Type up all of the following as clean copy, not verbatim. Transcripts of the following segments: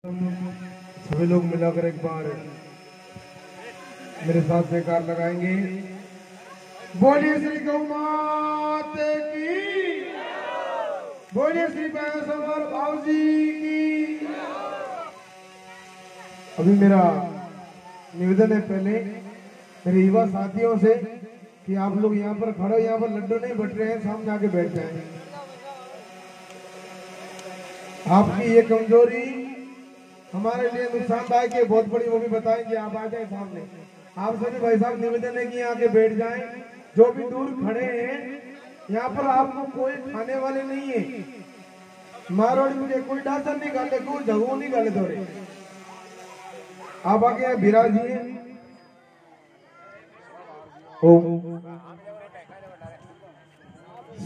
सभी लोग मिलाकर एक बार मेरे साथ जयकार लगाएंगे। बोलिए श्री गौ माता की, बोलिए श्री बैसवर बाबूजी की। अभी मेरा निवेदन है पहले मेरे युवा साथियों से कि आप लोग यहाँ पर खड़े हो, यहाँ पर लड्डू नहीं बट रहे हैं, सामने आके बैठ जाए। आपकी ये कमजोरी हमारे लिए नुकसानदायक है, बहुत बड़ी, वो भी बताएंगे। आप आ जाए सामने। आप सभी भाई साहब निवेदन है कि यहाँ के बैठ जाएं। जो भी दूर खड़े हैं, यहाँ पर आपको कोई खाने वाले नहीं है। मारोड़ी मुझे कोई डांसर नहीं गाले, कोई झगू नहीं गाले दौरे। आप आगे विराजिए। ओम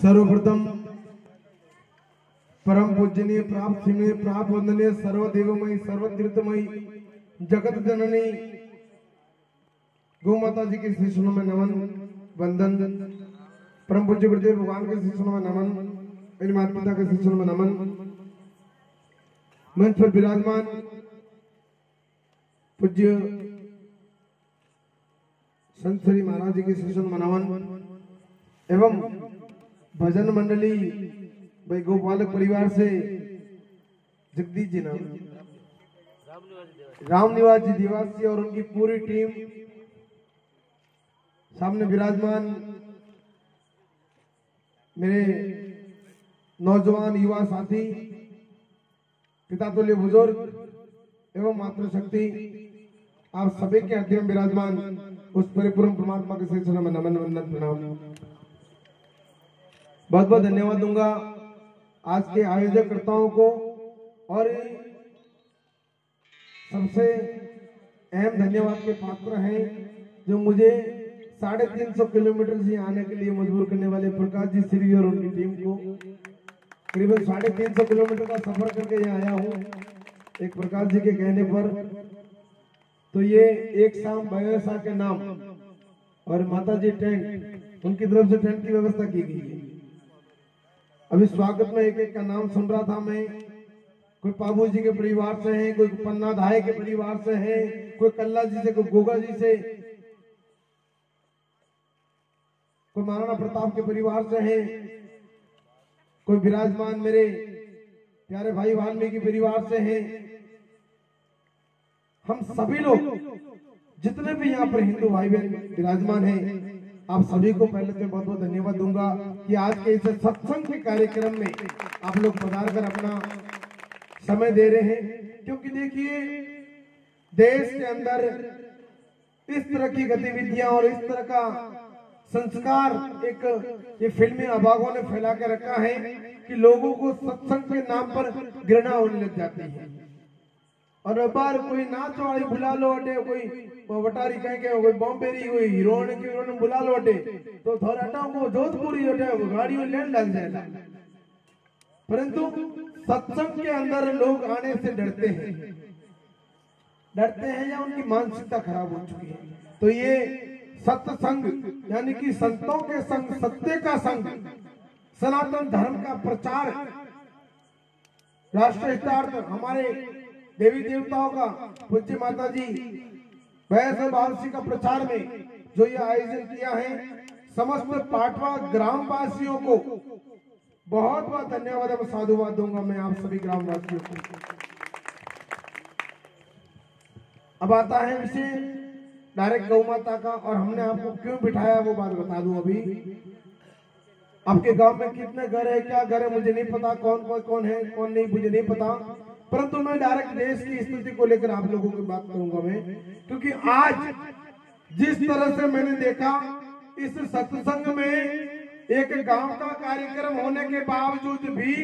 सर्वप्रथम परम पूजनीय प्राप्त सिमय प्राप्त वंदनीय सर्वदेवमयी सर्वतीर्थमयी जगत जननी गौ माता जी के श्री चरणों में नमन वंदन। परम पूज्य गुरुदेव भगवान के श्री चरणों में नमन। मेरी माता पिता के श्री चरणों में नमन। मंच पर विराजमान पूज्य संत श्री महाराज जी के श्री चरणों में नमन एवं भजन मंडली भाई गोपालक परिवार से जगदीश जी नाम राम निवास जी देवासी और उनकी पूरी टीम सामने विराजमान मेरे नौजवान युवा साथी पिता तुल्य बुजुर्ग एवं मातृशक्ति, आप सभी के हृदय में विराजमान उस परिपूर्ण परमात्मा के श्री चरणों में नमन वंदन प्रणाम। बहुत बहुत धन्यवाद दूंगा आज के आयोजककर्ताओं को और सबसे अहम धन्यवाद के पात्र हैं जो मुझे 350 किलोमीटर से आने के लिए मजबूर करने वाले प्रकाश जी श्री और उनकी टीम को। करीबन 350 किलोमीटर का सफर करके यहाँ आया हूँ एक प्रकाश जी के कहने पर। तो ये एक शाम व्यवसाय के नाम और माता जी टेंट, उनकी तरफ से टेंट की व्यवस्था की गई है। अभी स्वागत में एक एक का नाम सुन रहा था मैं। कोई पाबू जी के परिवार से है, कोई पन्ना धाये के परिवार से है, कोई कल्ला जी से, कोई गोगा जी से, कोई महाराणा प्रताप के परिवार से है, कोई विराजमान मेरे प्यारे भाई वाल्मीकि परिवार से है। हम सभी लोग जितने भी यहाँ पर हिंदू भाई बहन विराजमान हैं, आप सभी को पहले तो बहुत बहुत धन्यवाद दूंगा कि आज के इस सत्संग के कार्यक्रम में आप लोग पधार कर अपना समय दे रहे हैं। क्योंकि देखिए देश के अंदर इस तरह की गतिविधियां और इस तरह का संस्कार एक ये फिल्मी अभागों ने फैला के रखा है कि लोगों को सत्संग के नाम पर घृणा होने लग जाती है। और बार कोई नाच वाली बुला लो अटे, कोई वटारी कहेंगे, कोई बॉम्बेरी, कोई हीरोइन की बुला लो अटे, तो थोड़ा को जोधपुरी अटे गाड़ियों लेने लग जाएगा। परंतु सत्संग के अंदर लोग आने से डरते हैं या उनकी मानसिकता खराब हो चुकी है। तो ये सत्संग यानी कि संतों के संग, सत्य का संग, सनातन धर्म का प्रचार, राष्ट्र हितार्थ, हमारे देवी देवताओं का, पूज्य माता जी वैष्णव भावसी का प्रचार में जो ये आयोजन किया है, समस्त पाटवा ग्रामवासियों को बहुत बहुत धन्यवाद और साधुवाद दूंगा मैं आप सभी ग्रामवासियों को। अब आता है विषय डायरेक्ट गौ माता का, और हमने आपको क्यों बिठाया वो बात बता दूं। अभी आपके गांव में कितने घर है, क्या घर है मुझे नहीं पता, कौन है कौन नहीं मुझे नहीं पता, परंतु मैं डायरेक्ट देश की स्थिति को लेकर आप लोगों की बात करूंगा मैं। क्योंकि आज जिस तरह से मैंने देखा इस सत्संग में एक गांव का कार्यक्रम होने के बावजूद भी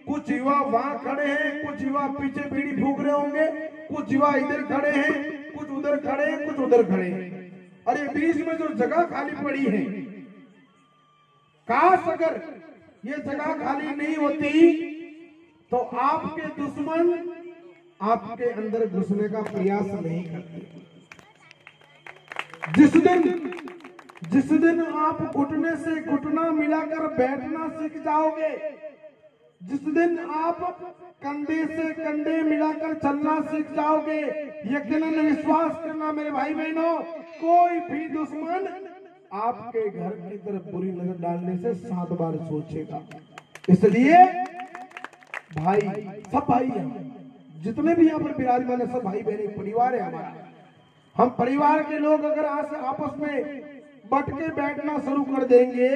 कुछ युवा वहां खड़े हैं, कुछ युवा पीछे बीड़ी फूंक रहे होंगे, कुछ युवा इधर खड़े हैं, कुछ उधर खड़े हैं, कुछ उधर खड़े हैं। और ये बीच में जो जगह खाली पड़ी है, काश अगर ये जगह खाली नहीं होती तो आपके दुश्मन आपके अंदर घुसने का प्रयास नहीं करते। जिस दिन आप घुटने से घुटना मिलाकर बैठना सीख जाओगे, जिस दिन आप कंधे से कंधे मिलाकर चलना सीख जाओगे, यकीनन विश्वास करना मेरे भाई बहनों, कोई भी दुश्मन आपके घर की तरफ बुरी नजर डालने से 7 बार सोचेगा। इसलिए भाई, सब भाई हैं, जितने भी यहाँ पर विराजमान है सब भाई बहन, एक परिवार है हमारा। हम परिवार के लोग अगर आज से आपस में बट के बैठना शुरू कर देंगे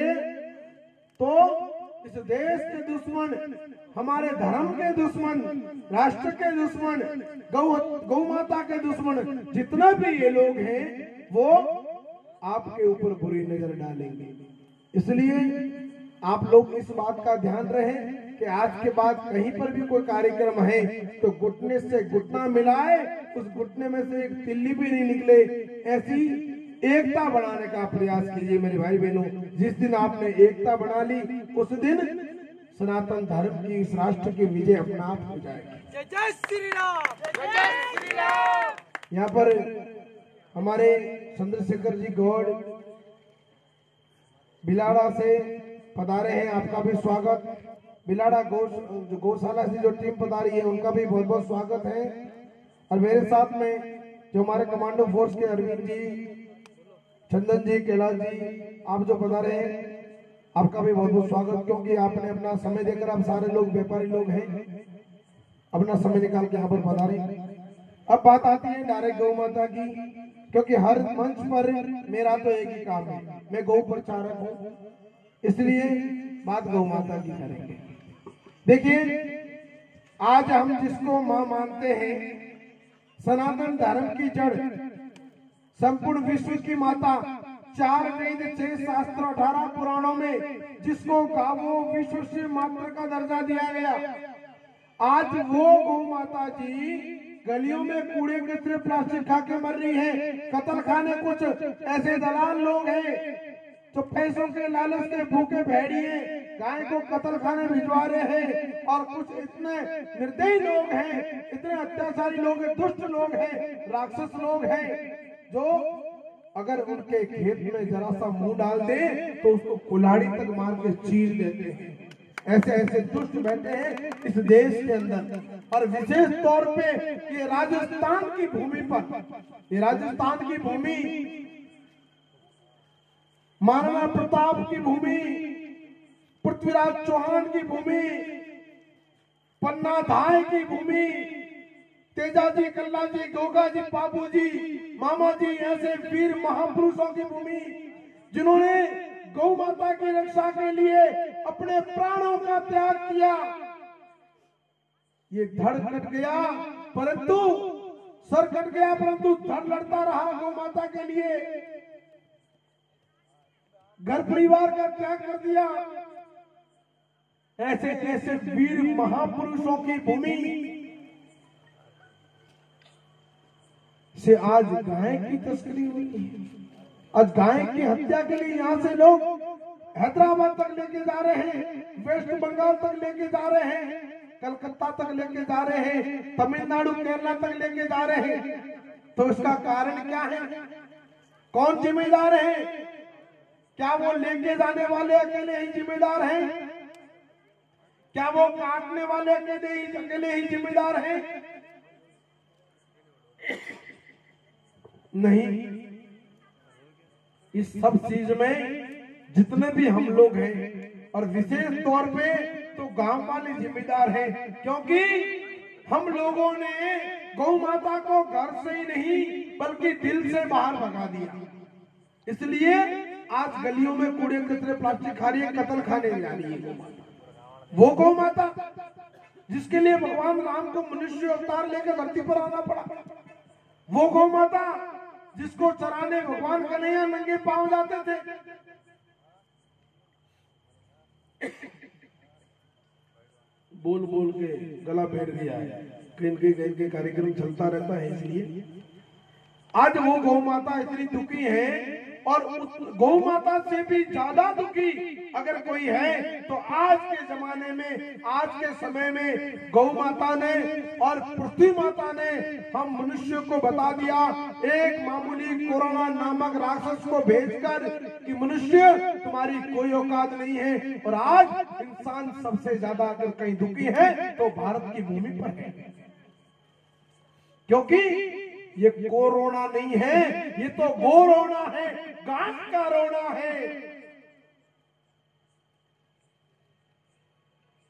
तो इस देश के दुश्मन, हमारे धर्म के दुश्मन, राष्ट्र के दुश्मन, गौ माता के दुश्मन, जितना भी ये लोग हैं वो आपके ऊपर बुरी नजर डालेंगे। इसलिए आप लोग इस बात का ध्यान रहे कि आज के बाद कहीं पर भी कोई कार्यक्रम है तो घुटने से घुटना मिलाए, उस घुटने में से एक तिल्ली भी नहीं निकले, ऐसी एकता बनाने का प्रयास कीजिए मेरे भाई बहनों। जिस दिन आपने एकता बना ली उस दिन सनातन धर्म की, इस राष्ट्र की विजय अपना आप हो जाएगी। जय श्री राम, जय श्री राम। यहाँ पर हमारे चंद्रशेखर जी गौड़ बिलाड़ा से पधारे हैं, आपका भी स्वागत। बिलाड़ा गौशाला से जो टीम पधारी है उनका भी बहुत बहुत स्वागत है। और मेरे साथ में जो हमारे कमांडो फोर्स के अरविंद जी, चंदन जी, कैलाश जी, आप जो पधारे हैं आपका भी बहुत बहुत स्वागत, क्योंकि आपने अपना समय देकर, आप सारे लोग व्यापारी लोग हैं, अपना समय निकाल के यहाँ पर पधारे। अब बात आती है डायरेक्ट गौ माता की, क्योंकि हर मंच पर मेरा तो एक ही काम है, मैं गौ प्रचारक हूँ, इसलिए बात गौ माता की करेंगे। देखिए, आज हम जिसको मां मानते हैं, सनातन धर्म की जड़, संपूर्ण विश्व की माता, 4 वेद, 6 शास्त्र, 18 पुराणों में जिसको गावो विश्व से मात्र का दर्जा दिया गया, आज वो गौ माता जी गलियों में कूड़े कचरे प्लास्टिक खा के मर रही है। कत्ल खाने कुछ ऐसे दलाल लोग हैं जो पैसों के लालच के भूखे भेड़िए गाय को कत्ल खाने भिजवा रहे हैं, और कुछ इतने निर्दयी लोग हैं, इतने अत्याचारी लोग हैं, दुष्ट लोग हैं, राक्षस लोग हैं, जो अगर उनके खेत में जरा सा मुंह डाल दे तो उसको कुल्हाड़ी तक मार के चीर देते हैं। ऐसे ऐसे दुष्ट बैठे हैं इस देश के अंदर। और विशेष तौर पे ये राजस्थान की भूमि पर, ये राजस्थान की भूमि, महाराणा प्रताप की भूमि, पृथ्वीराज चौहान की भूमि, पन्ना धाय की भूमि, तेजाजी, कल्लाजी, गोगाजी, बाबूजी, मामाजी, ऐसे वीर महापुरुषों की भूमि, जिन्होंने गौ माता की रक्षा के लिए अपने प्राणों का त्याग किया। ये धड़ कट गया परंतु, सर कट गया परंतु धड़ लड़ता रहा गौ माता के लिए, घर परिवार का त्याग कर दिया। ऐसे ऐसे वीर महापुरुषों की भूमि से आज गाय की तस्करी हुई है। आज गाय की हत्या के लिए यहाँ से लोग हैदराबाद तक लेके जा रहे हैं, वेस्ट बंगाल तक लेके जा रहे हैं, कलकत्ता तक लेके जा रहे हैं, तमिलनाडु, केरला तक लेके जा रहे हैं। तो इसका कारण क्या है? कौन जिम्मेदार है? क्या वो लेके जाने वाले अकेले ही जिम्मेदार हैं? क्या वो काटने वाले अकेले ही जिम्मेदार हैं? नहीं, इस सब चीज में जितने भी हम लोग हैं और विशेष तौर पे तो गांव वाले जिम्मेदार हैं, क्योंकि हम लोगों ने गौ माता को घर से ही नहीं बल्कि दिल से बाहर भगा दिया। इसलिए आज गलियों में कूड़े कचरे प्लास्टिक खा रही है, कत्ल खाने जा रही है गौ माता। वो गौ माता जिसके लिए भगवान राम को मनुष्य अवतार लेकर धरती पर आना पड़ा, वो गौ माता जिसको चराने भगवान कन्हैया नंगे पांव जाते थे, बोल बोल के गला बैठ गया है, कहीं के कार्यक्रम चलता रहता है। इसलिए आज वो गौ माता इतनी दुखी है और गौ माता से भी ज्यादा दुखी अगर कोई है तो आज के जमाने में, आज के समय में गौ माता ने और पृथ्वी माता ने हम मनुष्य को बता दिया, एक मामूली कोरोना नामक राक्षस को भेजकर कि मनुष्य तुम्हारी कोई औकात नहीं है। और आज इंसान सबसे ज्यादा अगर कहीं दुखी है तो भारत की भूमि पर है, क्योंकि ये कोरोना नहीं है, ये तो गोरोना है, गांठ का रोना है।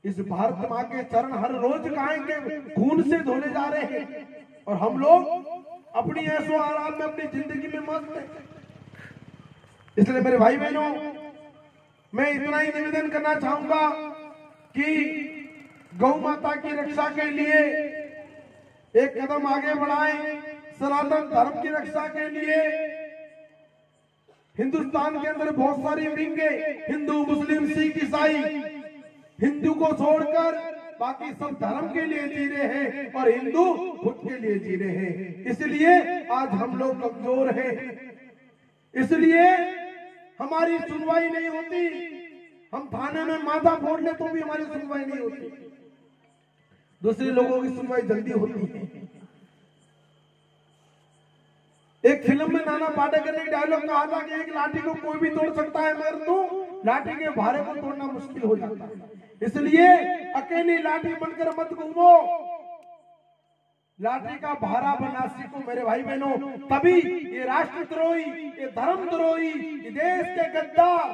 इस भारत मां के चरण हर रोज गाय के खून से धोने जा रहे हैं और हम लोग अपनी ऐसो आराम में अपनी जिंदगी में मस्त हैं। इसलिए मेरे भाई बहनों, मैं इतना ही निवेदन करना चाहूंगा कि गौ माता की रक्षा के लिए एक कदम आगे बढ़ाएं। सनातन धर्म की रक्षा के लिए हिंदुस्तान के अंदर बहुत सारी विंगे, हिंदू, मुस्लिम, सिख, ईसाई, हिंदू को छोड़कर बाकी सब धर्म के लिए जी रहे हैं और हिंदू खुद के लिए जी रहे हैं। इसलिए आज हम लोग कमजोर हैं, इसलिए हमारी सुनवाई नहीं होती। हम थाने में माथा फोड़ ले तो भी हमारी सुनवाई नहीं होती, दूसरे लोगों की सुनवाई जल्दी होती है। एक फिल्म में नाना पाटेकर ने डायलॉग कहा था कि एक लाठी को कोई भी तोड़ सकता है मगर तो लाठी के भारे को तोड़ना मुश्किल हो जाता है। इसलिए अकेली लाठी बनकर मत घूमो, लाठी का भारा बना सीखो मेरे भाई बहनों। तभी ये राष्ट्रद्रोही, ये धर्मद्रोही, ये देश के गद्दार,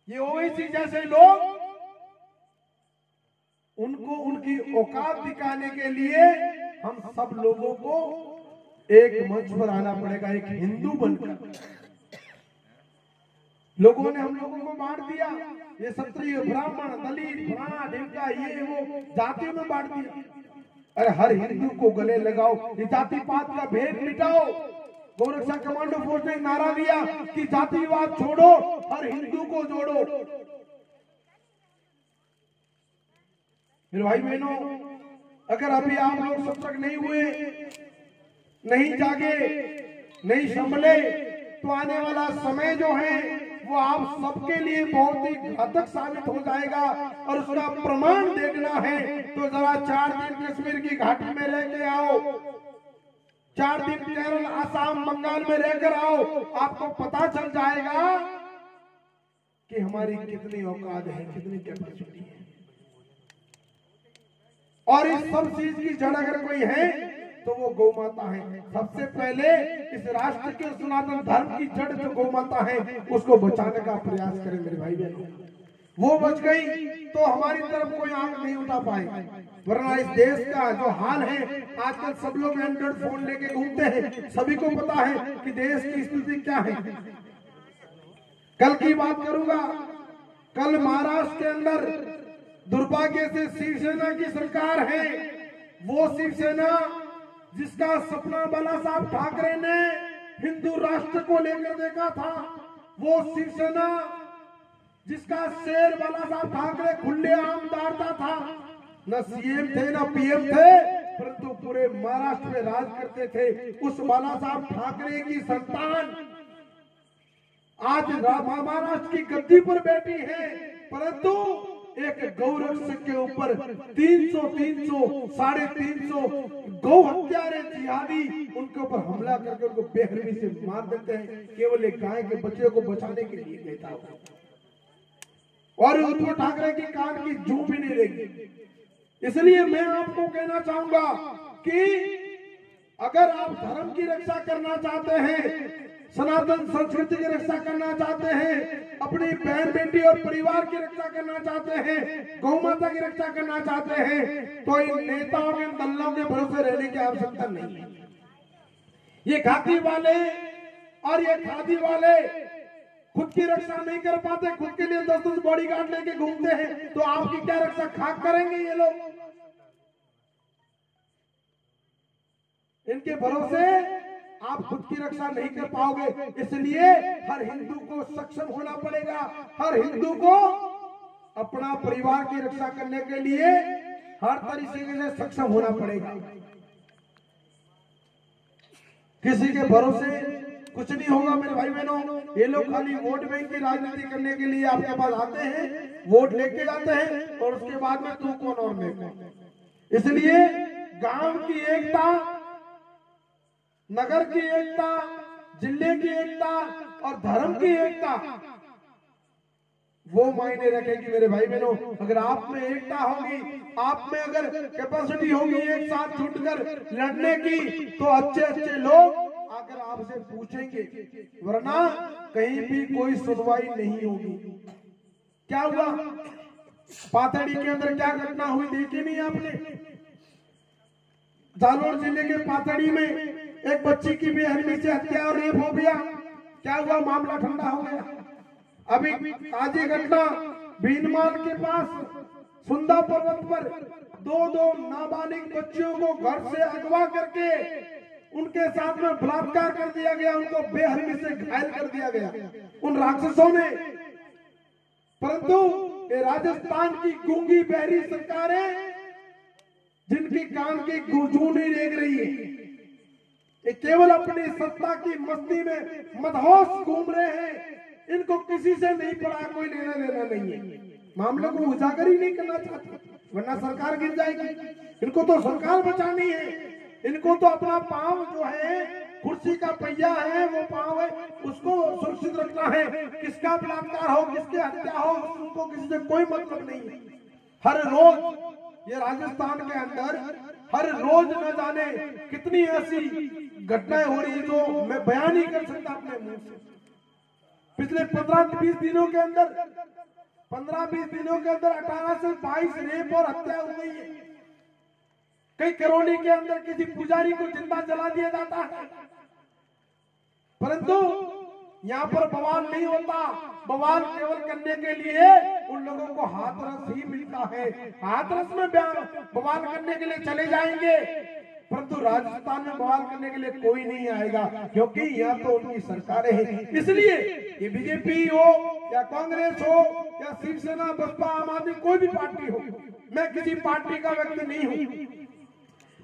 ये ओवैसी जैसे लोग, उनको उनकी औकात दिखाने के लिए हम सब लोगों को एक मंच पर आना पड़ेगा, एक हिंदू बनकर। लोगों ने हम लोगों को बांट दिया, ये क्षत्रिय, ब्राह्मण, दलित, फलाना ढिमका, ये वो जातियों में बांट दिया। अरे हर हिंदू को गले लगाओ, ये जाति पात का भेद मिटाओ। गौरक्षा कमांडो फोर्स ने नारा दिया कि जातिवाद छोड़ो, हर हिंदू को जोड़ो। मेरे भाई बहनों, अगर अभी आप लोग सतर्क नहीं हुए, नहीं जागे, नहीं संभले, तो आने वाला समय जो है वो आप सबके लिए बहुत ही घातक साबित हो जाएगा। और उसका प्रमाण देखना है तो जरा 4 दिन कश्मीर की घाटी में रह के आओ, 4 दिन केरल, आसाम, बंगाल में रहकर आओ, आपको पता चल जाएगा कि हमारी कितनी औकात है, कितनी कैपेसिटी है। और इस सब चीज की जड़ अगर कोई है तो वो गौ माता है। सबसे पहले इस राष्ट्र के सनातन धर्म की जड़ जो गौ माता है उसको बचाने का प्रयास करें मेरे भाई बहनों। वो बच गई तो हमारी तरफ कोई आंख नहीं उठा पाए। वरना इस देश का जो हाल है, आजकल सब लोग एंड्रॉइड फोन लेके घूमते हैं, सभी को पता है कि देश की स्थिति क्या है। कल की बात करूंगा, कल महाराष्ट्र के अंदर दुर्भाग्य से शिवसेना की सरकार है। वो शिवसेना जिसका सपना बाला साहब ठाकरे ने हिंदू राष्ट्र को लेकर देखा था, वो शिवसेना जिसका शेर बाला साहब ठाकरे खुलेआम दाड़ता था, न सीएम थे न पीएम थे, परंतु पूरे महाराष्ट्र में राज करते थे। उस बाला साहब ठाकरे की संतान आज महाराष्ट्र की गद्दी पर बैठी है, परंतु एक गौरक्ष के ऊपर 300, 350 गौ हत्यारे जिहादी उनके ऊपर हमला करके उनको बेरहमी से मार देते हैं, केवल एक गाय के बच्चे को बचाने के लिए कहता हूं। और उद्धव ठाकरे की कान की जू भी नहीं रहेगी। इसलिए मैं आपको कहना चाहूंगा कि अगर आप धर्म की रक्षा करना चाहते हैं, सनातन संस्कृति की रक्षा करना चाहते हैं, अपनी बहन बेटी और परिवार की रक्षा करना चाहते हैं, गौ माता की रक्षा करना चाहते हैं, तो इन नेताओं के दल्लों के भरोसे रहने की आवश्यकता नहीं है। ये खाकी वाले और ये खादी वाले खुद की रक्षा नहीं कर पाते, खुद के लिए 10-10 बॉडीगार्ड लेके घूमते हैं, तो आपकी क्या रक्षा खाक करेंगे ये लोग? इनके भरोसे आप खुद की रक्षा नहीं कर पाओगे। इसलिए हर हिंदू को सक्षम होना पड़ेगा, हर हिंदू को अपना परिवार की रक्षा करने के लिए हर तरीके से सक्षम होना पड़ेगा। किसी के भरोसे कुछ नहीं होगा मेरे भाई बहनों। ये लोग खाली वोट बैंक की राजनीति करने के लिए आपके पास आते हैं, वोट लेके जाते हैं और उसके बाद में तू कौन और मैं कौन। इसलिए गांव की एकता, नगर की एकता, जिले की एकता और धर्म की एकता वो मायने रखेगी मेरे भाई बहनों। अगर आप में एकता होगी, आप में अगर कैपेसिटी होगी एक साथ जुटकर लड़ने की, तो अच्छे अच्छे लोग आकर आपसे पूछेंगे, वरना कहीं भी कोई सुनवाई नहीं होगी। क्या हुआ पाथड़ी के अंदर, क्या घटना हुई देखी नहीं आपने? जालौर जिले के पाथड़ी में एक बच्ची की बेरहमी से हत्या और रेप हो गया। क्या हुआ? मामला ठंडा हो गया। अभी ताजी घटना भीनमाल के पास सुंदा पर्वत पर दो नाबालिग बच्चियों को घर से अगवा करके उनके साथ में बलात्कार कर दिया गया, उनको बेरहमी से घायल कर दिया गया उन राक्षसों ने। परंतु ये राजस्थान की गूंगी बहरी सरकारें, जिनकी कान की गूंजू नहीं देख रही है, ये केवल अपनी सत्ता की मस्ती में मदहोश घूम रहे हैं। इनको किसी से नहीं पड़ा, कोई लेना देना नहीं है, मामले को उजागर ही नहीं करना चाहते, वरना सरकार गिर जाएगी। इनको तो सरकार बचानी है, इनको तो अपना पांव जो है, कुर्सी का पहिया है, वो पांव है, उसको सुरक्षित रखना है। किसका बलात्कार हो, किसके हत्या हो, उनको किसी से कोई मतलब नहीं है। हर रोज ये राजस्थान के अंदर हर रोज न जाने कितनी ऐसी घटनाएं हो रही है जो मैं बयान नहीं कर सकता अपने मुंह से। पिछले 15-20 दिनों के अंदर 18 से 22 रेप और हत्या हो गई है। कई करौली के अंदर किसी पुजारी को जिंदा जला दिया जाता है, परंतु यहाँ पर बवाल नहीं होता। बवाल केवल करने के लिए उन लोगों को हाथरस ही मिलता है। हाथरस में बवाल करने के लिए चले जाएंगे, परंतु राजस्थान में बवाल करने के लिए कोई नहीं आएगा, क्योंकि यहाँ तो उनकी सरकारें हैं। इसलिए ये बीजेपी हो या कांग्रेस हो या शिवसेना, बसपा, आम आदमी, कोई भी पार्टी हो, मैं किसी पार्टी का व्यक्ति नहीं हूँ,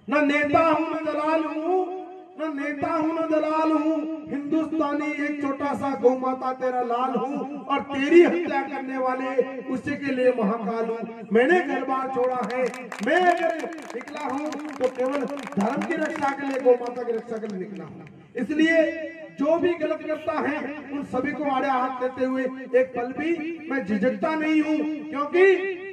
न नेता हूँ न दलाल हूँ, न नेता हूँ न दलाल हूँ। हिंदुस्तानी एक छोटा सा गौ माता तेरा लाल हूँ, और तेरी हत्या करने वाले उसी के लिए महाकाल हूँ। मैंने घर बार छोड़ा है, मैं अगर निकला हूँ तो केवल धर्म की रक्षा के लिए, गौ माता की रक्षा के लिए निकला हूँ। इसलिए जो भी गलत करता है उन सभी को आड़े हाथ देते हुए एक पल भी मैं झिझकता नहीं हूँ, क्योंकि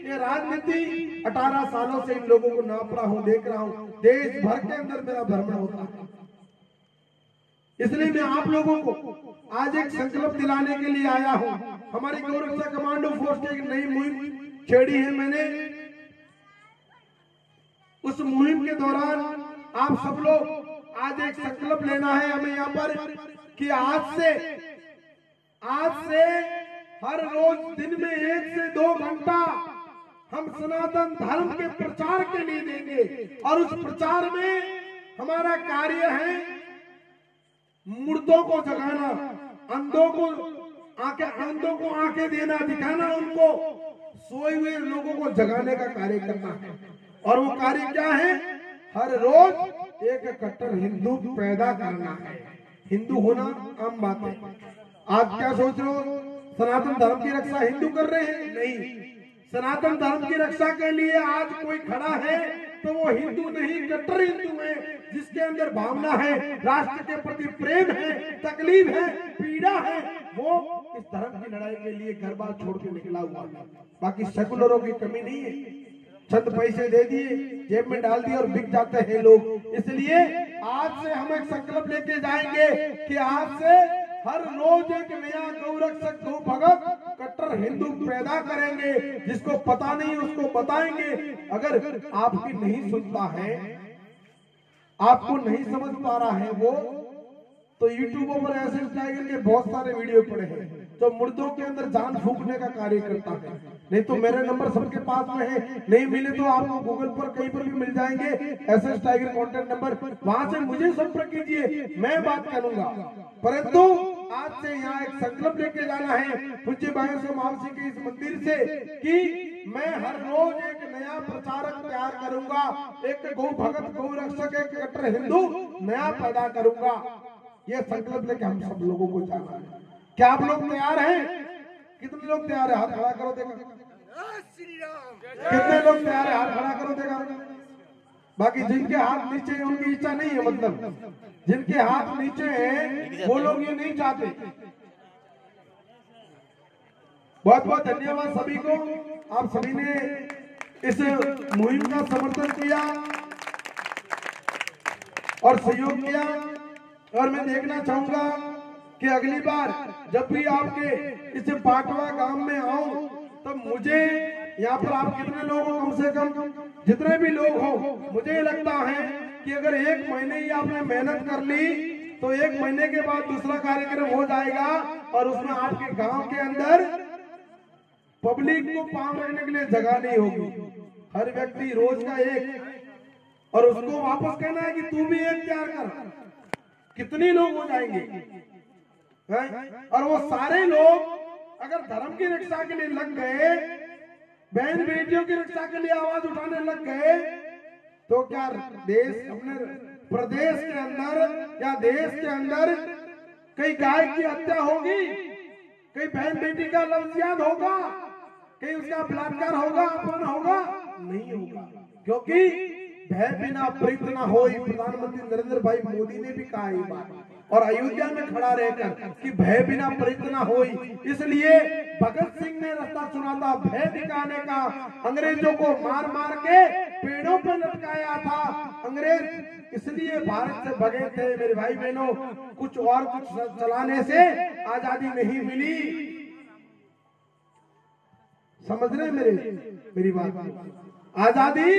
ये राजनीति 18 सालों से इन लोगों को नाप रहा हूँ, देख रहा हूँ, देश भर के अंदर मेरा भ्रमण होता है। इसलिए मैं आप लोगों को आज एक संकल्प दिलाने के लिए आया हूं। हमारी गौरक्षा कमांडो फोर्स की एक नई मुहिम छेड़ी है मैंने। उस मुहिम के दौरान आप सब लोग आज एक संकल्प लेना है हमें यहाँ पर कि आज से हर रोज दिन में 1 से 2 घंटा हम सनातन धर्म के प्रचार के लिए देंगे, और उस प्रचार में हमारा कार्य है मुर्दों को जगाना, अंधों को आंखें देना, दिखाना, उनको सोए हुए लोगों को जगाने का कार्य करना है। और वो कार्य क्या है? हर रोज एक कट्टर हिंदू पैदा करना है। हिंदू होना आम बात है। आज क्या सोच रहे हो, सनातन धर्म की रक्षा हिंदू कर रहे हैं? नहीं, सनातन धर्म की रक्षा के लिए आज कोई खड़ा है तो वो हिंदू नहीं, कट्टर हिंदू है, जिसके अंदर भावना है, राष्ट्र के प्रति प्रेम है, तकलीफ है, पीड़ा है, वो इस धर्म की लड़ाई के लिए घर बार छोड़ के निकला हुआ है। बाकी सेकुलरों की कमी नहीं है, चंद पैसे दे दिए, जेब में डाल दिए और बिक जाते हैं लोग। इसलिए आज से हम एक संकल्प लेके जाएंगे कि आज से हर रोज एक नया गौरक्षक, गौ भगत, कट्टर हिंदू पैदा करेंगे। जिसको पता नहीं उसको बताएंगे। अगर आपकी नहीं सुनता है, आपको नहीं समझ पा रहा है वो, तो यूट्यूब पर ऐसे टाइगर के बहुत सारे वीडियो पड़े हैं जो मुर्दों के अंदर जान फूंकने का कार्य करता है। नहीं तो मेरे नंबर सबके पास में है, नहीं मिले तो आपको गूगल पर कहीं पर भी मिल जाएंगे, एसएस टाइगर कॉन्टैक्ट नंबर, वहां से मुझे संपर्क कीजिए, मैं बात करूंगा। परंतु आज से यहाँ एक संकल्प लेके जाना है पूज्य भाइयों से, महावशी के इस मंदिर से, कि मैं हर रोज एक नया प्रचारक तैयार करूंगा, एक गौ भगत, गौ रक्षक, एक कट्टर हिंदू नया पैदा करूंगा। ये संकल्प लेके हम सब लोगों को जाना है। क्या आप लोग तैयार हैं? कितने लोग तैयार है? हाथ खड़ा करो देखा। कितने लोग तैयार है? हाथ खड़ा करो देखा। बाकी जिनके हाथ नीचे हैं उनकी इच्छा नहीं है, मतलब जिनके हाथ नीचे हैं वो लोग ये नहीं चाहते। बहुत बहुत धन्यवाद सभी को। आप सभी ने इस मुहिम का समर्थन किया और सहयोग किया। और मैं देखना चाहूंगा कि अगली बार जब भी आपके इस पाटवा गांव में आऊं तब मुझे यहाँ पर आप कितने लोग हो, कम से कम जितने भी लोग हो, मुझे लगता है कि अगर 1 महीने ही आपने मेहनत कर ली तो 1 महीने के बाद दूसरा कार्यक्रम हो जाएगा और उसमें आपके गांव के अंदर पब्लिक को पांव रखने के लिए जगह नहीं होगी। हर व्यक्ति रोज का एक, और उसको वापस कहना है कि तू भी एक तैयार कर। कितने लोग हो जाएंगे है? और वो सारे लोग अगर धर्म की रक्षा के लिए लग गए, बहन बेटियों की रक्षा के लिए आवाज उठाने लग गए, तो क्या देश, अपने प्रदेश के अंदर या देश के अंदर कई गाय की हत्या होगी, कई बहन बेटी का लफ्ज़ियात होगा, कहीं उसका बलात्कार होगा, अपमान होगा? नहीं होगा, क्योंकि भय बिना प्रीत न होई। प्रधानमंत्री नरेंद्र भाई मोदी ने भी कहा ये बात और अयोध्या में खड़ा रहकर कि भय बिना प्रीत न होई। इसलिए भगत सिंह ने रास्ता चुना था भय दिखाने का। अंग्रेजों को मार मार के पेड़ों पर लटकाया था। अंग्रेज इसलिए भारत से भगे थे मेरे भाई बहनों, कुछ और कुछ चलाने से आजादी नहीं मिली। समझ रहे मेरी बात? आजादी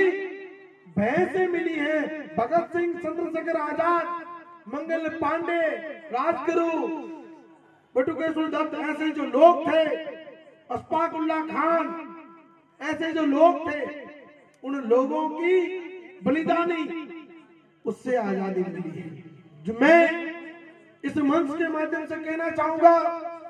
भय से मिली है। भगत सिंह, चंद्रशेखर आजाद, मंगल पांडे, राजगुरु, बटुकेश्वर दत्त, ऐसे जो लोग थे, अशफाक उल्लाह खान, ऐसे जो लोग थे, उन लोगों की बलिदानी, उससे आजादी मिली है। जो मैं इस मंच के माध्यम से कहना चाहूंगा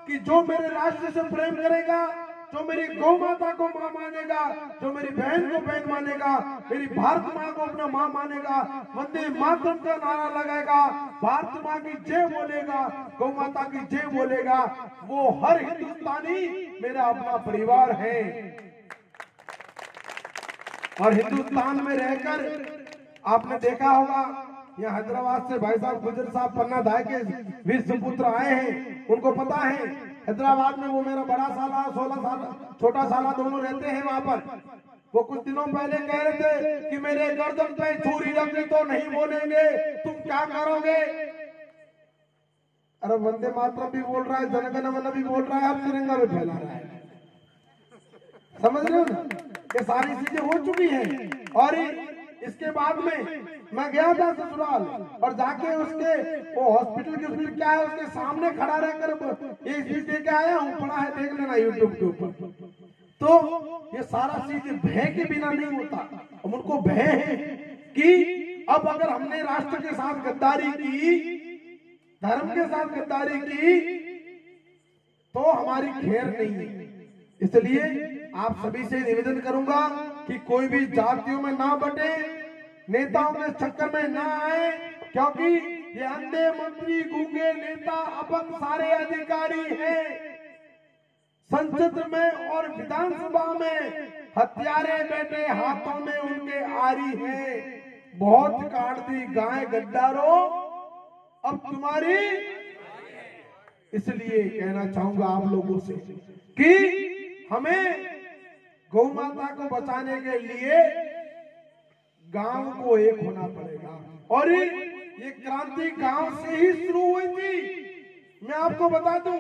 कि जो मेरे राष्ट्र से प्रेम करेगा, जो मेरी गौ माता को मां मानेगा, जो मेरी बहन को बहन मानेगा, मेरी भारत माँ को अपना माँ मानेगा, वंदे मातरम का नारा लगाएगा, भारत माँ की जय बोलेगा, गौ माता की जय बोलेगा, वो हर हिंदुस्तानी मेरा अपना परिवार है। और हिंदुस्तान में रहकर आपने देखा होगा, यहाँ हैदराबाद से भाई साहब गुजर साहब पन्ना धाय के वीर सुपुत्र आए हैं, उनको पता है हैदराबाद में वो मेरा बड़ा साला, 16 साल छोटा साला दोनों रहते हैं वहां पर। वो कुछ दिनों पहले कह रहे थे कि मेरे गर्दन पे छुरी रख दी तो नहीं बोलेंगे, तुम क्या करोगे? अरे वंदे मातरम भी बोल रहा है, जनगण मन भी बोल रहा है, अब तिरंगा भी फैला रहा है। समझ रहे हो ना? ये सारी चीजें हो चुकी हैं। और इसके बाद में मैं गया था ससुराल और जाके उसके वो हॉस्पिटल के क्या है उसके सामने खड़ा रहकर ये चीज देके आया हूँ, पड़ा है, देख लेना यूट्यूब के ऊपर। तो ये सारा चीज भय के बिना नहीं होता। अब उनको भय है कि अब अगर हमने राष्ट्र के साथ गद्दारी की, धर्म के साथ गद्दारी की, तो हमारी खैर नहीं है। इसलिए आप सभी से निवेदन करूंगा कि कोई भी जातियों में ना बटे, नेताओं के चक्कर में ना आए, क्योंकि ये अंधे मंत्री, गूंगे नेता, अपंग सारे अधिकारी हैं। संसद में और विधानसभा में हत्यारे बैठे हाथों में उनके आरी हैं। बहुत काट दी गाय गद्दारों, अब तुम्हारी। इसलिए कहना चाहूंगा आप लोगों से कि हमें गौ माता को बचाने के लिए गांव को एक होना पड़ेगा। और ये क्रांति गांव से ही शुरू हुई थी। मैं आपको बता दूं,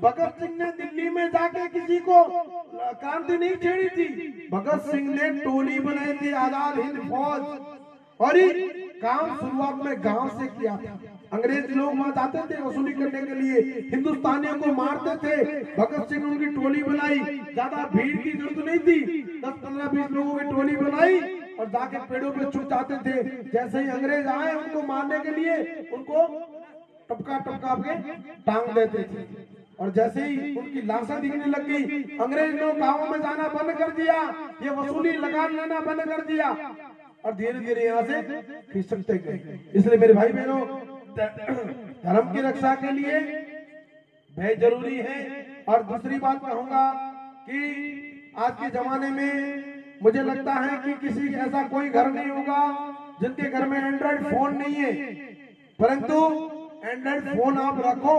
भगत सिंह ने दिल्ली में जाके किसी को क्रांति नहीं छेड़ी थी। भगत सिंह ने टोली बनाई थी, आजाद हिंद फौज, और काम शुरुआत में गांव से किया था। अंग्रेज लोग वहां जाते थे वसूली करने के लिए, हिंदुस्तानियों को मारते थे। भगत सिंह उनकी टोली बनाई, ज्यादा भीड़ की जरूरत नहीं थी, 10, 15, 20 लोगों की टोली बनाई और जाके पेड़ों पे छुप जाते थे। जैसे ही अंग्रेज आए उनको मारने के लिए, उनको टपका टपका के टांग देते थे। और जैसे ही उनकी लाशें दिखने लगी, अंग्रेज लोग गांवों में जाना बंद कर दिया, ये वसूली लगान लेना बंद कर दिया और धीरे धीरे यहाँ से खिसकते गए। इसलिए मेरे भाई बहनों, धर्म की रक्षा के लिए भय जरूरी है। और दूसरी बात कहूंगा कि आज के जमाने में मुझे लगता है कि किसी ऐसा कोई घर नहीं होगा जिनके घर में एंड्रॉइड फोन नहीं है, परंतु एंड्रॉइड फोन आप रखो,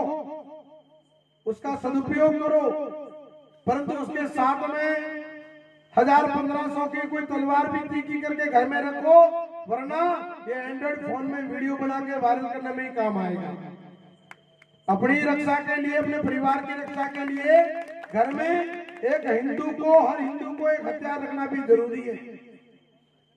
उसका सदुपयोग करो, परंतु उसके साथ में 1000-1500 की कोई तलवार भी तीखी करके घर में रखो, वरना ये एंड्रॉइड फोन में वीडियो बना के वायरल करने में ही काम आएगा। अपनी रक्षा के लिए, अपने परिवार की रक्षा के लिए घर में एक हिंदू को, हर हिंदू को एक हथियार रखना भी जरूरी है।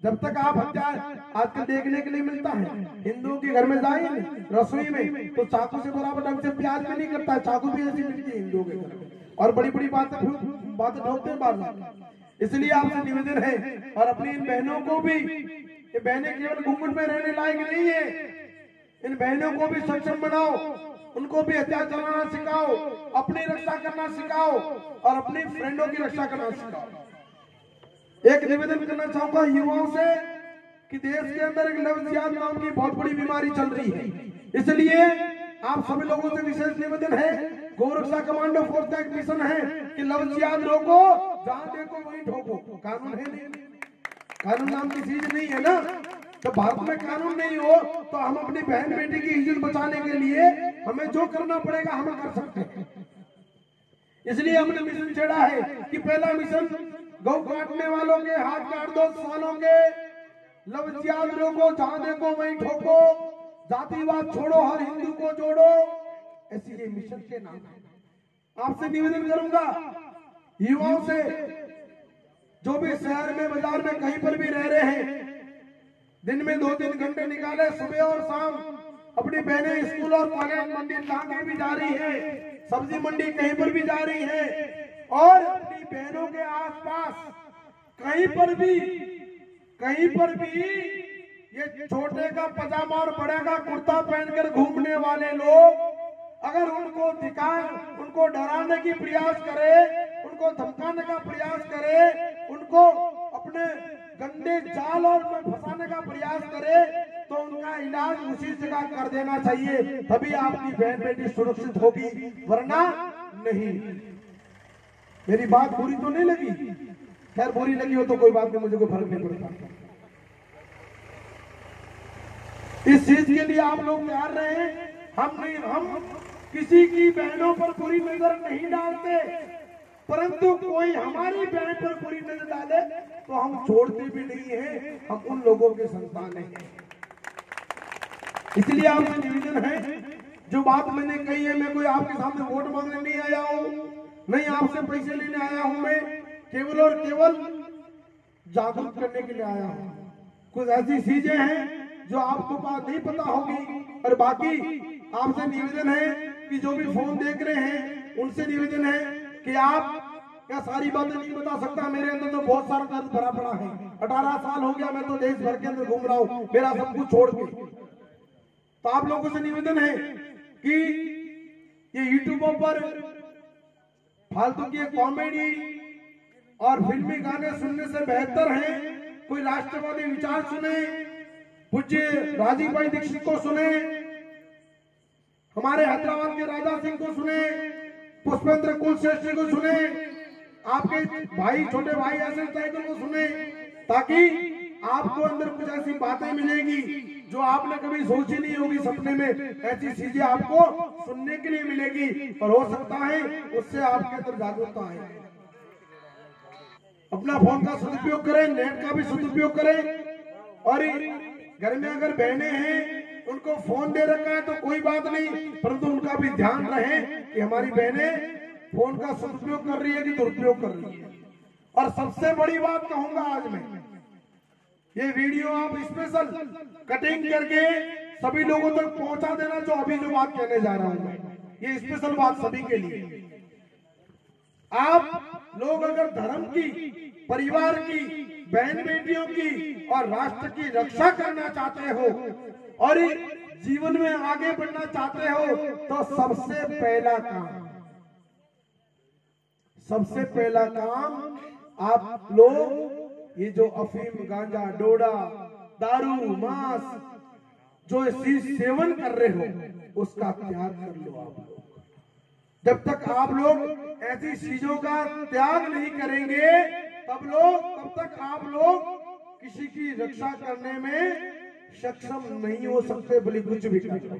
जब तक आप हथियार आजकल देखने के लिए मिलता है, हिंदुओं के घर में जाइए रसोई में तो चाकू से बराबर ढंग से प्याज भी नहीं करता, चाकू भी ऐसी मिलती है हिंदुओं के घर में, और बड़ी बड़ी बातें ठोकते हैं बार। इसलिए आपसे निवेदन है, और अपनी इन बहनों को भी, ये बहनें केवल घूंघट में रहने लायक नहीं है, इन बहनों को भी सक्षम बनाओ, उनको भी हथियार चलाना सिखाओ, अपनी रक्षा करना सिखाओ और अपनी फ्रेंडों की रक्षा करना सिखाओ। एक निवेदन करना चाहूंगा युवाओं से कि देश के अंदर एक लव जिहाद नाम की बहुत बड़ी बीमारी चल रही है, इसलिए आप सभी लोगों से विशेष निवेदन है, गौ रक्षा कमांडो फोर्स का एक मिशन है कि लव जिहाद रोको, जहां देखो वहीं ठोको। कानून है नहीं, कानून नाम की चीज नहीं है ना, तो भारत में कानून नहीं हो तो हम अपनी बहन बेटी की इज्जत बचाने के लिए हमें जो करना पड़ेगा हम कर सकते हैं। इसलिए हमने मिशन छेड़ा है कि पहला मिशन गौ काटने वालों के हाथ काट दो, सालों के लव जिहाद रोको, जहां देखो वहीं ठोको, जातिवाद छोड़ो, हर हिंदू को जोड़ो, ऐसी ये मिशन के नाम है। आपसे निवेदन करूंगा युवाओं से, जो भी शहर में, बाजार में, कहीं पर भी रह रहे हैं, दिन में 2-3 घंटे निकाले, सुबह और शाम। अपनी बहनें स्कूल और कॉलेज, मंडी लाके भी जा रही है, सब्जी मंडी कहीं पर भी जा रही है, और अपनी बहनों के आसपास कहीं पर भी ये छोटे का पजामा और बड़े का कुर्ता पहनकर घूमने वाले लोग अगर उनको दिखाए, उनको डराने की प्रयास करे, उनको धमकाने का प्रयास करे, उनको अपने गंदे जाल और में फंसाने का प्रयास करे, तो उनका इलाज उसी जगह कर देना चाहिए, तभी आपकी बहन बेटी सुरक्षित होगी, वरना नहीं। मेरी बात बुरी तो नहीं लगी? खैर बुरी लगी हो तो कोई बात नहीं, मुझे कोई फर्क नहीं पड़ता। इस चीज के लिए आप लोग तैयार रहे, हम किसी की बहनों पर बुरी नजर नहीं डालते, परंतु कोई हमारी बहन पर बुरी नजर डाले तो हम छोड़ते भी नहीं है, हम उन लोगों के संतान हैं। इसलिए आपसे निवेदन है, जो बात मैंने कही है, मैं कोई आपके सामने वोट मांगने नहीं आया हूं, नहीं आपसे पैसे लेने आया हूं, मैं केवल और केवल जागरूक करने के लिए आया हूं। कुछ ऐसी चीजें हैं जो आपको बात नहीं पता होगी, और बाकी आपसे निवेदन है कि जो भी फोन देख रहे हैं उनसे निवेदन है कि आप क्या सारी बातें नहीं बता सकता, मेरे अंदर तो बहुत सारा दर्द भरा पड़ा है, 18 साल हो गया, मैं तो देश भर के अंदर घूम रहा हूँ मेरा सब कुछ छोड़ के। तो आप लोगों से निवेदन है कि ये यूट्यूब पर फालतू की कॉमेडी और फिल्मी गाने सुनने से बेहतर है कोई राष्ट्रवादी विचार सुने, पूज्य राजीव भाई दीक्षित को सुने, हमारे हैदराबाद के राजा सिंह को सुने, पुष्पेंद्र कुलश्रेष्ठ को सुने, आपके भाई छोटे भाई ऐसे टाइगर को सुने, ताकि आपको अंदर कुछ ऐसी बातें मिलेगी जो आपने कभी सोची नहीं होगी, सपने में ऐसी चीजें आपको सुनने के लिए मिलेगी, और हो सकता है उससे आपके अंदर जागरूकता आए। अपना फोन का सदुपयोग करें, नेट का भी सदुपयोग करें, और घर में अगर बहनें हैं उनको फोन दे रखा है तो कोई बात नहीं, परंतु उनका भी ध्यान रहे कि हमारी बहनें फोन का सदुपयोग कर रही है कि दुरुपयोग कर रही है। और सबसे बड़ी बात कहूंगा आज मैं, ये वीडियो आप स्पेशल कटिंग करके सभी लोगों तक पहुंचा देना, जो अभी जो बात कहने जा रहा हूं मैं, ये स्पेशल बात सभी के लिए। आप लोग अगर धर्म की, परिवार की, बहन बेटियों की और राष्ट्र की रक्षा करना चाहते हो और जीवन में आगे बढ़ना चाहते हो, तो सबसे पहला काम आप लोग ये जो अफीम, गांजा, डोडा, दारू, मांस, जो इसी सेवन कर रहे हो उसका त्याग कर लो आप लोग। जब तक आप लोग ऐसी चीजों का त्याग नहीं करेंगे तब तक आप लोग किसी की रक्षा करने में सक्षम नहीं हो सकते, बल्कि कुछ भी कर लो।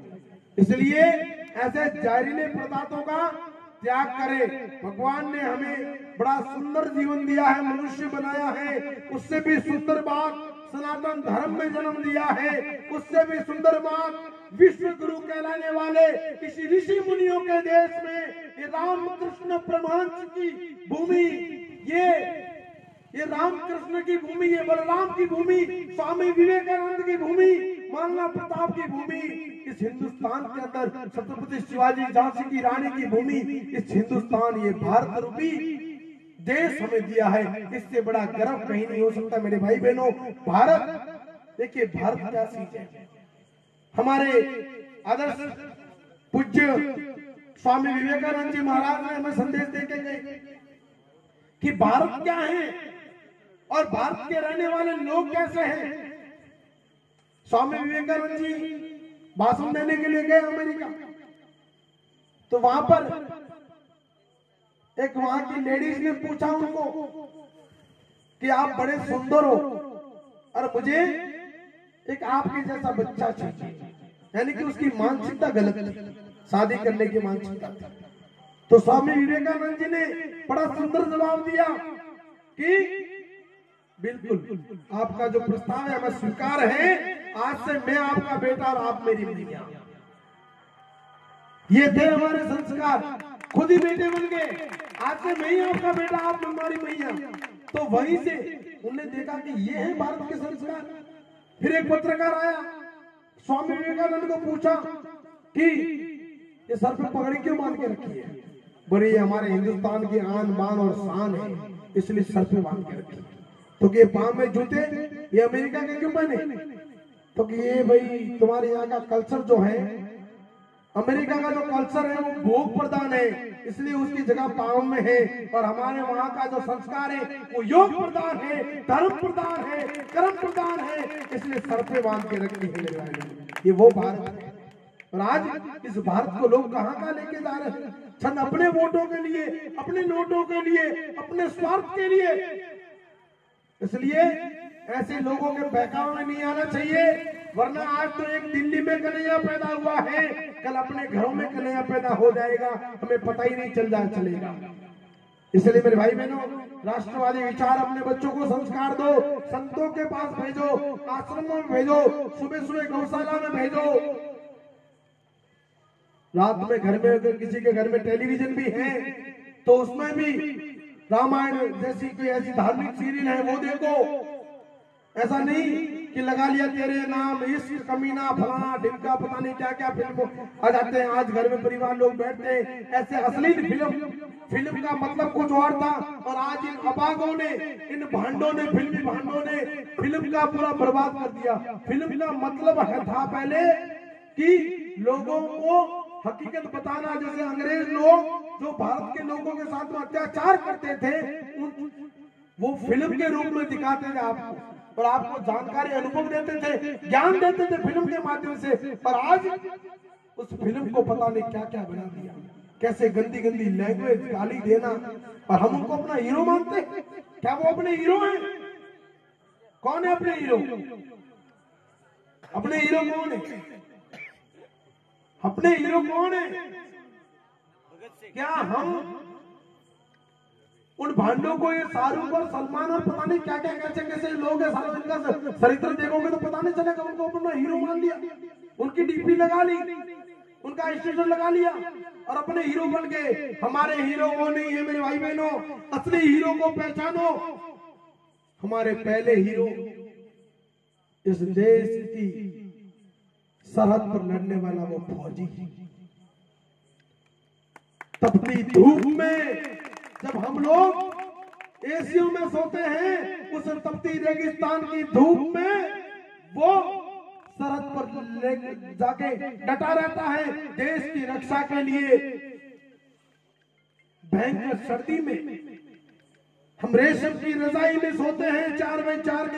इसलिए ऐसे जहरीले पदार्थों का त्याग करें। भगवान ने हमें बड़ा सुंदर जीवन दिया है, मनुष्य बनाया है, उससे भी सुंदर बात सनातन धर्म में जन्म दिया है, उससे भी सुंदर बात विश्व गुरु कहलाने वाले किसी ऋषि मुनियों के देश में ये रामकृष्ण परमहंस की भूमि, ये रामकृष्ण की भूमि, ये बलराम की भूमि, स्वामी विवेकानंद की भूमि, महाराणा प्रताप की भूमि, इस हिंदुस्तान के अंदर छत्रपति शिवाजी, झांसी की रानी की भूमि, इस हिंदुस्तान, ये भारत रूपी देश हमें दिया है। इससे बड़ा गर्व कहीं नहीं हो सकता मेरे भाई बहनों। भारत, देखिए भारत क्या चीज है। हमारे आदर्श पूज्य स्वामी विवेकानंद जी महाराज ने हमें संदेश देके गए कि भारत क्या है और भारत के रहने वाले लोग कैसे हैं। स्वामी विवेकानंद जी भाषण देने के लिए गए अमेरिका, तो वहां पर एक वहां की लेडीज ने पूछा उनको कि आप बड़े सुंदर हो और मुझे एक आपके जैसा बच्चा चाहिए, यानी कि उसकी मानसिकता गलत थी, शादी करने की मानसिकता थी। तो स्वामी विवेकानंद जी ने बड़ा सुंदर जवाब दिया कि बिल्कुल आपका जो प्रस्ताव है हमें स्वीकार है, आज से मैं आपका बेटा और आप मेरी मैया। ये थे हमारे संस्कार, खुद ही बेटे बन गए, आज से मैं ही आपका बेटा, आप हमारी मैया। तो वहीं से उन्होंने देखा कि ये है भारत के संस्कार। फिर एक पत्रकार आया, स्वामी विवेकानंद को पूछा कि ये सर पे पगड़ी क्यों बांध के रखी है। बोले ये हमारे हिंदुस्तान की आन बान और शान है, इसलिए सर पे बांध के रखी। तो कि पांव में जूते ये अमेरिका के क्यों पहने, तो कि ये भाई तुम्हारे यहाँ का कल्चर जो है, अमेरिका का जो कल्चर है वो भोग प्रधान है, इसलिए उसकी जगह पांव में है, और हमारे वहाँ का जो संस्कार है वो योग प्रधान है, धर्म प्रधान है, कर्म प्रधान है, इसलिए सर पे बांध के रखी है। ये वो भारत है। और आज इस भारत को लोग कहाँ लेके जा रहे हैं, छंद अपने वोटों के लिए, अपने नोटों के लिए, अपने स्वार्थ के लिए। इसलिए ऐसे लोगों के बहकावे में नहीं आना चाहिए, वरना आज तो एक दिल्ली में कन्हैया पैदा हुआ है, कल अपने घरों में कन्हैया पैदा हो जाएगा, हमें पता ही नहीं चलेगा। इसलिए मेरे भाई बहनों, राष्ट्रवादी विचार अपने बच्चों को संस्कार दो, संतों के पास भेजो, आश्रमों में भेजो, सुबह सुबह गौशाला में भेजो। रात में घर में अगर किसी के घर में टेलीविजन भी है तो उसमें भी रामायण जैसी कोई ऐसी धार्मिक सीरियल है वो देखो। ऐसा नहीं कि लगा लिया तेरे नाम, इश्क, कमीना, फलाना ढिमका, पता नहीं क्या क्या फिल्म आ जाते हैं। आज घर में परिवार लोग बैठते हैं, ऐसे अश्लील फिल्म का मतलब कुछ और था, और आज इन अभागों ने, इन भांडों ने, फिल्मी भांडों ने फिल्म का पूरा बर्बाद कर दिया। फिल्म का मतलब था पहले कि लोगों को हकीकत बताना, जैसे अंग्रेज लोग जो भारत के लोगों के साथ में अत्याचार करते थे, वो फिल्म के रूप में दिखाते थे आपको, और आपको जानकारी, अनुभव देते थे, ज्ञान देते थे फिल्म के माध्यम से। पर आज उस फिल्म को पता नहीं क्या क्या बना दिया, कैसे गंदी गंदी लैंग्वेज, गाली देना, और हम उनको अपना हीरो मानते हैं। क्या वो अपने हीरो हैं? कौन है अपने हीरो? अपने हीरो कौन है? अपने हीरो कौन है? क्या हम उन भांडों को, ये शाहरुख और सलमान और पता नहीं क्या क्या कैसे लोग हैं, इनका चरित्र देखोगे तो पता नहीं चलेगा, उनको अपना हीरो मान लिया, उनकी डीपी लगा ली, उनका स्टेटस लगा लिया और अपने हीरो बन गए। हमारे हीरो वो नहीं है मेरे भाई बहनों, असली हीरो को पहचानो। हमारे पहले हीरो इस देश की सरहद पर लड़ने वाला वो फौजी, तपती धूप में जब हम लोग एसियों में सोते हैं, उस तपती रेगिस्तान की धूप में वो सरहद पर जाके डटा रहता है देश की रक्षा के लिए। भयंकर सर्दी में हम रेशम की रजाई में सोते हैं, 4x4 के